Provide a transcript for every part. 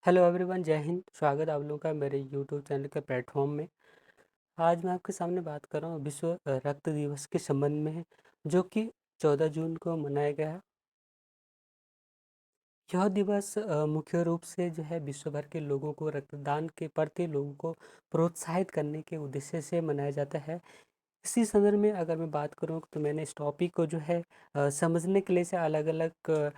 Hello everyone, जय हिंद। स्वागत है आप लोगों का मेरे यूट्यूब चैनल के प्लेटफॉर्म में। आज मैं आपके सामने बात कर रहा हूँ विश्व रक्त दिवस के संबंध में है, जो कि 14 जून को मनाया गया है। यह दिवस मुख्य रूप से जो है विश्व भर के लोगों को रक्तदान के प्रति लोगों को प्रोत्साहित करने के उद्देश्य से मनाया जाता है। इसी संदर्भ में अगर मैं बात करूँ तो मैंने इस टॉपिक को जो है समझने के लिए से अलग अलग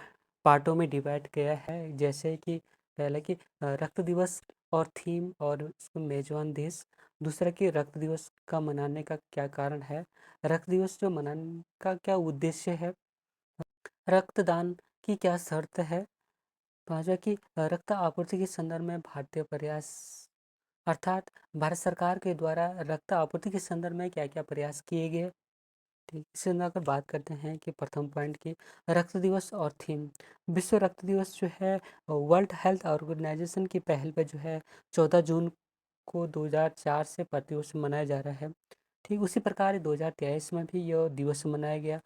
पार्टों में डिवाइड किया है। जैसे कि पहला कि रक्त दिवस और थीम और उसको मेजबान देश। दूसरा कि रक्त दिवस का मनाने का क्या कारण है, रक्त दिवस जो मनाने का क्या उद्देश्य है, रक्तदान की क्या शर्त है। पांचवा कि रक्त आपूर्ति के संदर्भ में भारतीय प्रयास, अर्थात भारत सरकार के द्वारा रक्त आपूर्ति के संदर्भ में क्या क्या प्रयास किए गए। ठीक, इससे अगर बात करते हैं कि प्रथम पॉइंट की रक्त दिवस और थीम। विश्व रक्त दिवस जो है वर्ल्ड हेल्थ ऑर्गेनाइजेशन की पहल पे जो है 14 जून को 2004 से प्रतिवर्ष मनाया जा रहा है। ठीक उसी प्रकार 2023 में भी यह दिवस मनाया गया।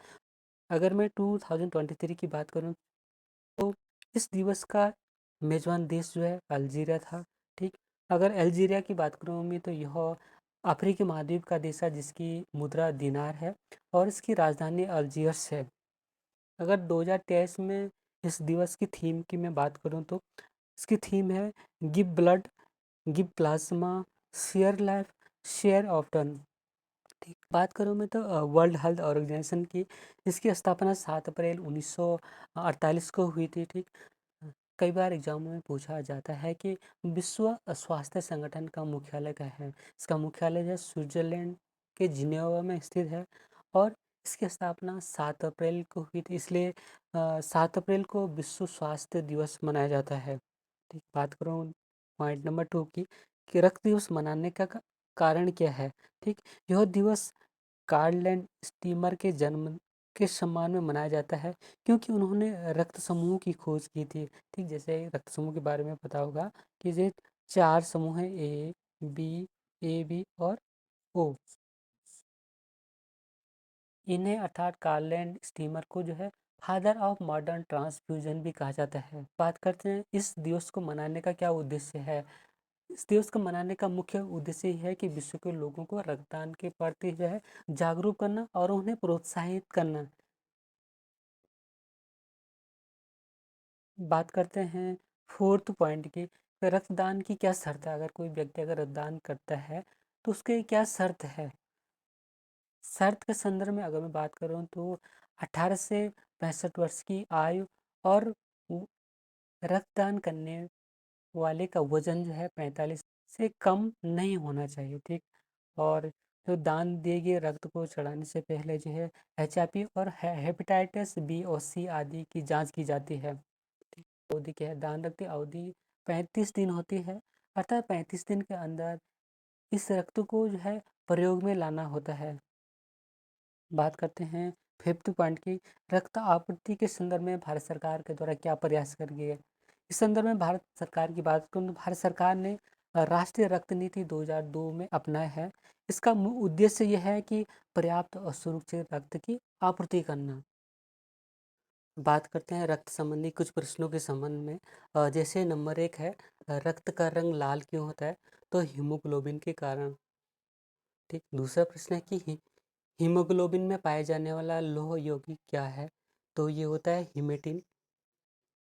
अगर मैं 2023 की बात करूं तो इस दिवस का मेजबान देश जो है अल्जीरिया था। ठीक, अगर अल्जीरिया की बात करूँ मैं तो यह अफ्रीकी महाद्वीप का देश है जिसकी मुद्रा दिनार है और इसकी राजधानी अल्जियर्स है। अगर 2023 में इस दिवस की थीम की मैं बात करूं तो इसकी थीम है give blood, give plasma, share life, share often. ठीक, बात करूँ मैं तो वर्ल्ड हेल्थ ऑर्गेनाइजेशन की इसकी स्थापना 7 अप्रैल 1948 को हुई थी। ठीक, कई बार एग्जामों में पूछा जाता है कि विश्व स्वास्थ्य संगठन का मुख्यालय क्या है। इसका मुख्यालय जो है स्विट्जरलैंड के जिनेवा में स्थित है और इसकी स्थापना 7 अप्रैल को हुई थी, इसलिए 7 अप्रैल को विश्व स्वास्थ्य दिवस मनाया जाता है। ठीक, बात करूँ पॉइंट नंबर 2 की कि रक्त दिवस मनाने का कारण क्या है। ठीक, यह दिवस कार्ल लैंड स्टीमर के जन्म के सम्मान में मनाया जाता है क्योंकि उन्होंने रक्त समूह की खोज की थी। ठीक, जैसे रक्त समूह के बारे में पता होगा कि ये 4 समूह हैं, बी और ओ। इन्हें अर्थात कार्ल लैंड स्टीमर को जो है फादर ऑफ मॉडर्न ट्रांसफ्यूजन भी कहा जाता है। बात करते हैं इस दिवस को मनाने का क्या उद्देश्य है। इस दिवस को मनाने का मुख्य उद्देश्य यह है कि विश्व के लोगों को रक्तदान के प्रति जो है जागरूक करना और उन्हें प्रोत्साहित करना। बात करते हैं फोर्थ पॉइंट की, तो रक्तदान की क्या शर्त है। अगर कोई व्यक्ति अगर रक्तदान करता है तो उसके क्या शर्त है। शर्त के संदर्भ में अगर मैं बात करूं तो 18 से 65 वर्ष की आयु और रक्तदान करने वाले का वजन जो है 45 से कम नहीं होना चाहिए। ठीक, और जो दान दिए गए रक्त को चढ़ाने से पहले जो है HIV और हेपेटाइटिस बी और सी आदि की जांच की जाती है। अवधि क्या है, दान रक्त की अवधि 35 दिन होती है, अर्थात 35 दिन के अंदर इस रक्त को जो है प्रयोग में लाना होता है। बात करते हैं फिफ्थ पॉइंट की, रक्त आपूर्ति के संदर्भ में भारत सरकार के द्वारा क्या प्रयास कर गए। इस संदर्भ में भारत सरकार की बात करूँ तो भारत सरकार ने राष्ट्रीय रक्त नीति 2002 में अपनाया है। इसका उद्देश्य यह है कि पर्याप्त और सुरक्षित रक्त की आपूर्ति करना। बात करते हैं रक्त संबंधी कुछ प्रश्नों के संबंध में। जैसे नंबर 1 है, रक्त का रंग लाल क्यों होता है, तो हीमोग्लोबिन के कारण। ठीक, दूसरा प्रश्न है कि हीमोग्लोबिन में पाए जाने वाला लौह यौगिक क्या है, तो ये होता है हिमेटिन।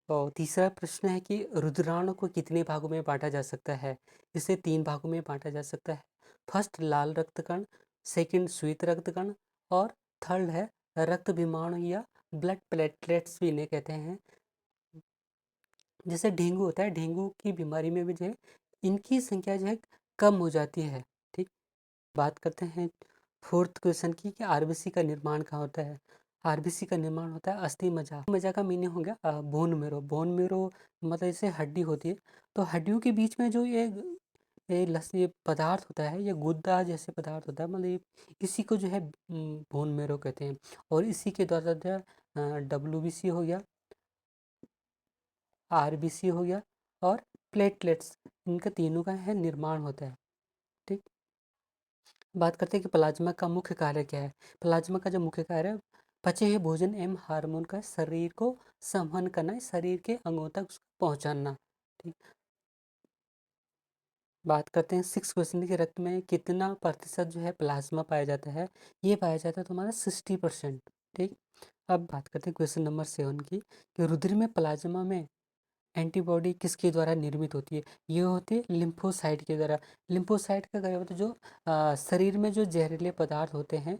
और तीसरा प्रश्न है कि रुधिराणु को कितने भागों में बांटा जा सकता है। इसे 3 भागों में बांटा जा सकता है। फर्स्ट लाल रक्त कण, सेकंड श्वेत रक्त कण और थर्ड है रक्त विमाणु या ब्लड प्लेटलेट्स भी इन्हें कहते हैं। जैसे डेंगू होता है, डेंगू की बीमारी में भी जो है इनकी संख्या जो है कम हो जाती है। ठीक, बात करते हैं फोर्थ क्वेश्चन की कि आरबीसी का निर्माण कहाँ होता है। आरबीसी का निर्माण होता है अस्थि मज्जा। मज्जा का मीनिंग हो गया बोन मेरो। बोन मेरो मतलब जैसे हड्डी होती है, तो हड्डियों के बीच में जो ये पदार्थ होता है, ये गुद्दा जैसे पदार्थ होता है, मतलब इसी को जो है बोन मेरो कहते हैं। और इसी के द्वारा जो है WBC हो गया, आरबीसी हो गया और प्लेटलेट्स, इनका तीनों का है निर्माण होता है। ठीक, बात करते हैं कि प्लाज्मा का मुख्य कार्य क्या है। प्लाज्मा का जो मुख्य कार्य है, पचे हुए भोजन एवं हार्मोन का शरीर को संवहन करना, शरीर के अंगों तक उसको पहुंचाना। ठीक, बात करते हैं 6 क्वेश्चन के रक्त में कितना प्रतिशत जो है प्लाज्मा पाया जाता है। ये पाया जाता है तुम्हारा 60%। ठीक। अब बात करते हैं क्वेश्चन नंबर 7 की, कि रुधिर में प्लाज्मा में एंटीबॉडी किसके द्वारा निर्मित होती है। ये होती है लिम्फोसाइट के द्वारा। लिम्फोसाइट का क्या होता है, जो शरीर में जो जहरीले पदार्थ होते हैं,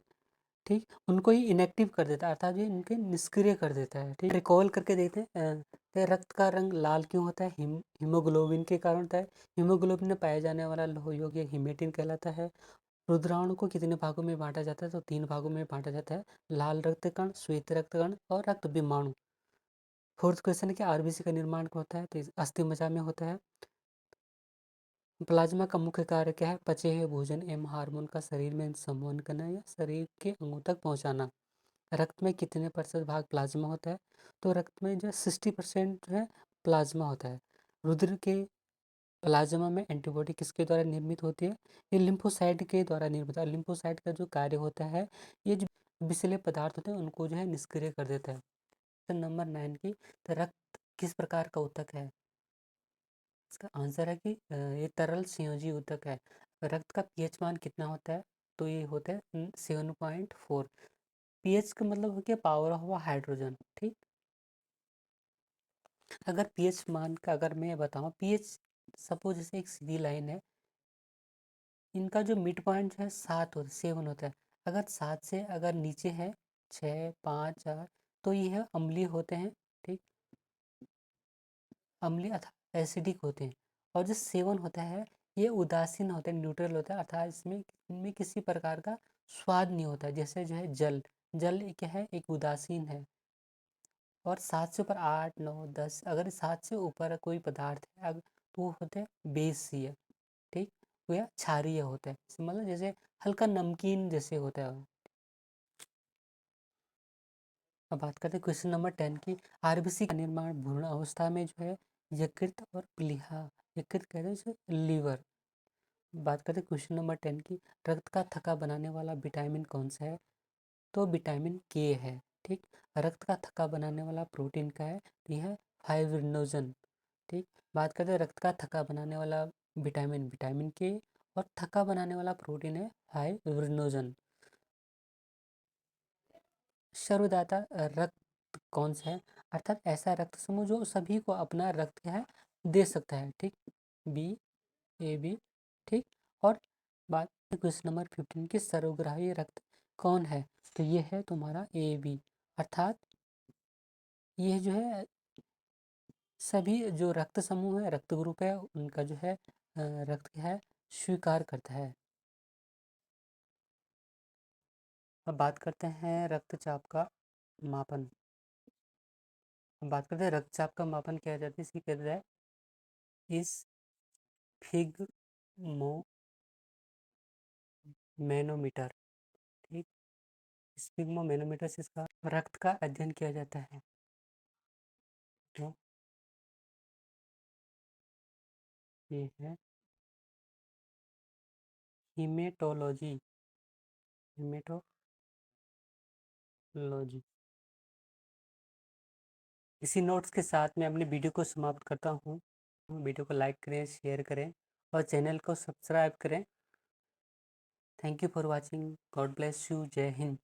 ठीक, उनको ही इनएक्टिव कर देता है, अर्थात ये इनके निष्क्रिय कर देता है। ठीक, रिकॉल करके देखते हैं तो रक्त का रंग लाल क्यों होता है। हीमोग्लोबिन के कारण होता है। हीमोग्लोबिन में पाया जाने वाला लोह यौगिक हीमेटिन कहलाता है। रुद्राणु को कितने भागों में बांटा जाता है, तो 3 भागों में बांटा जाता है, लाल रक्त कण, श्वेत रक्त कण और रक्त विमाणु। फोर्थ क्वेश्चन है कि आरबीसी का निर्माण कब होता है, तो अस्थि मज्जा में होता है। प्लाज्मा का मुख्य कार्य क्या है, पचे हुए भोजन एवं हार्मोन का शरीर में संवहन करना या शरीर के अंगों तक पहुंचाना। रक्त में कितने प्रतिशत भाग प्लाज्मा होता है, तो रक्त में जो 60% जो है प्लाज्मा होता है। रुधिर के प्लाज्मा में एंटीबॉडी किसके द्वारा निर्मित होती है, ये लिम्फोसाइट के द्वारा निर्मित है। लिम्फोसाइट का जो कार्य होता है, ये जो विषैले पदार्थ होते हैं उनको जो है निष्क्रिय कर देता है। क्वेश्चन नंबर 9 की, तो रक्त किस प्रकार का ऊतक है। इसका आंसर है कि ये तरल संयोजी ऊतक है। रक्त का पीएच मान कितना होता है, तो ये होता है 7.4। पीएच का मतलब हो गया पावर ऑफ हाइड्रोजन। ठीक। अगर पीएच मान का अगर मैं बताऊं, पीएच सपोज जैसे एक सीधी लाइन है, इनका जो मिड पॉइंट है 7 होता है। अगर 7 से अगर नीचे है 6, 5, 4, तो ये है अम्लीय होते हैं। ठीक। अम्लीय अर्थात एसिडिक होते हैं। और जो 7 होता है, ये उदासीन होते हैं, न्यूट्रल होता है, अर्थात इसमें इनमें किसी प्रकार का स्वाद नहीं होता है। जैसे जो है जल, जल क्या है, एक उदासीन है। और 7 से ऊपर 8, 9, 10, अगर 7 से ऊपर कोई पदार्थ है तो वो होते हैं बेसीय। ठीक। वो या क्षारीय होता है, मतलब जैसे हल्का नमकीन जैसे होता है। अब बात करते हैं क्वेश्चन नंबर 10 की, आरबीसी का निर्माण भ्रूण अवस्था में जो है यकृत और प्लीहा, यकृत कहते हैं इसे लीवर। बात करते हैं क्वेश्चन नंबर 10 की, रक्त का थक्का बनाने वाला विटामिन कौन सा है, तो विटामिन के है। ठीक। रक्त का थक्का बनाने वाला प्रोटीन का है, तो यह है फाइब्रिनोजन। ठीक। बात करते हैं रक्त का थक्का बनाने वाला विटामिन, विटामिन के, और थक्का बनाने वाला प्रोटीन है फाइब्रिनोजन। सर्वदाता रक्त कौन सा है, अर्थात ऐसा रक्त समूह जो सभी को अपना रक्त क्या है दे सकता है। ठीक। B, A B. ठीक। और बात क्वेश्चन नंबर 15 की, सर्वग्राही रक्त कौन है, तो ये है तुम्हारा ए बी, अर्थात ये जो है सभी जो रक्त समूह है, रक्त ग्रुप है, उनका जो है रक्त क्या है स्वीकार करता है। अब बात करते हैं रक्तचाप का मापन। अब बात करते हैं रक्तचाप का मापन किया जाता है, इसकी कहते हैं इस फिग मो मैनोमीटर। ठीक। स्पिग्मो मैनोमीटर से इसका रक्त का अध्ययन किया जाता है। तो ये है हीमेटोलॉजी, हीमेटोलॉजी। इसी नोट्स के साथ मैं अपनी वीडियो को समाप्त करता हूँ। वीडियो को लाइक करें, शेयर करें और चैनल को सब्सक्राइब करें। Thank you for watching. God bless you. जय हिंद।